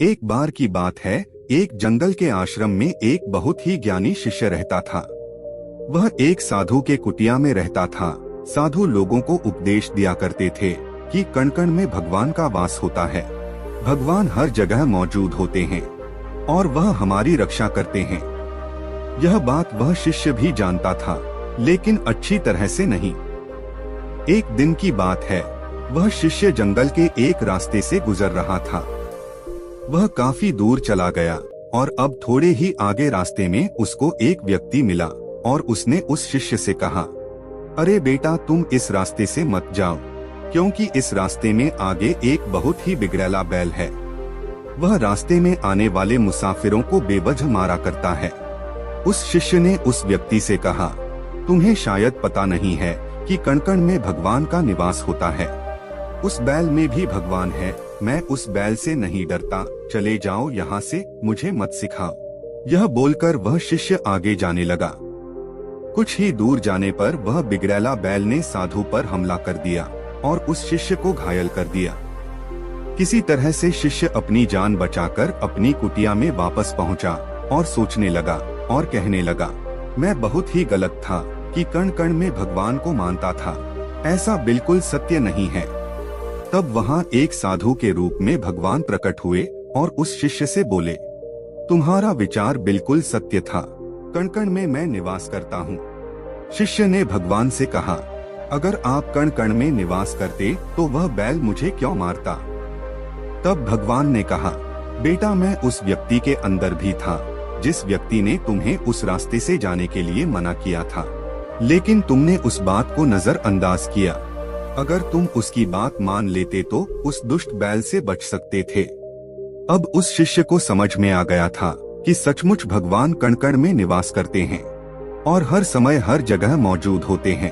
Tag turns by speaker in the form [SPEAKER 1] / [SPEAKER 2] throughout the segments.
[SPEAKER 1] एक बार की बात है, एक जंगल के आश्रम में एक बहुत ही ज्ञानी शिष्य रहता था। वह एक साधु के कुटिया में रहता था। साधु लोगों को उपदेश दिया करते थे कि कण कण में भगवान का वास होता है। भगवान हर जगह मौजूद होते हैं और वह हमारी रक्षा करते हैं। यह बात वह शिष्य भी जानता था, लेकिन अच्छी तरह से नहीं। एक दिन की बात है, वह शिष्य जंगल के एक रास्ते से गुजर रहा था। वह काफी दूर चला गया और अब थोड़े ही आगे रास्ते में उसको एक व्यक्ति मिला और उसने उस शिष्य से कहा, अरे बेटा, तुम इस रास्ते से मत जाओ, क्योंकि इस रास्ते में आगे एक बहुत ही बिगड़ैला बैल है। वह रास्ते में आने वाले मुसाफिरों को बेवजह मारा करता है। उस शिष्य ने उस व्यक्ति से कहा, तुम्हें शायद पता नहीं है कि कण कण में भगवान का निवास होता है। उस बैल में भी भगवान है। मैं उस बैल से नहीं डरता, चले जाओ यहाँ से, मुझे मत सिखाओ। यह बोलकर वह शिष्य आगे जाने लगा। कुछ ही दूर जाने पर वह बिगड़ैला बैल ने साधु पर हमला कर दिया और उस शिष्य को घायल कर दिया। किसी तरह से शिष्य अपनी जान बचाकर अपनी कुटिया में वापस पहुंचा और सोचने लगा और कहने लगा, मैं बहुत ही गलत था कि कण कण में भगवान को मानता था। ऐसा बिल्कुल सत्य नहीं है। तब वहाँ एक साधु के रूप में भगवान प्रकट हुए और उस शिष्य से बोले, तुम्हारा विचार बिल्कुल सत्य था। कण कण में मैं निवास करता हूँ। शिष्य ने भगवान से कहा, अगर आप कण कण में निवास करते तो वह बैल मुझे क्यों मारता? तब भगवान ने कहा, बेटा, मैं उस व्यक्ति के अंदर भी था जिस व्यक्ति ने तुम्हें उस रास्ते से जाने के लिए मना किया था, लेकिन तुमने उस बात को नजरअंदाज किया। अगर तुम उसकी बात मान लेते तो उस दुष्ट बैल से बच सकते थे। अब उस शिष्य को समझ में आ गया था कि सचमुच भगवान कण कण में निवास करते हैं और हर समय हर जगह मौजूद होते हैं।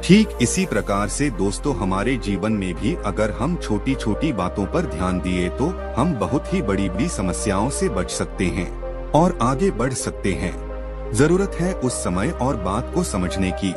[SPEAKER 1] ठीक इसी प्रकार से दोस्तों, हमारे जीवन में भी अगर हम छोटी छोटी बातों पर ध्यान दिए तो हम बहुत ही बड़ी बड़ी समस्याओं से बच सकते हैं और आगे बढ़ सकते हैं। जरूरत है उस समय और बात को समझने की।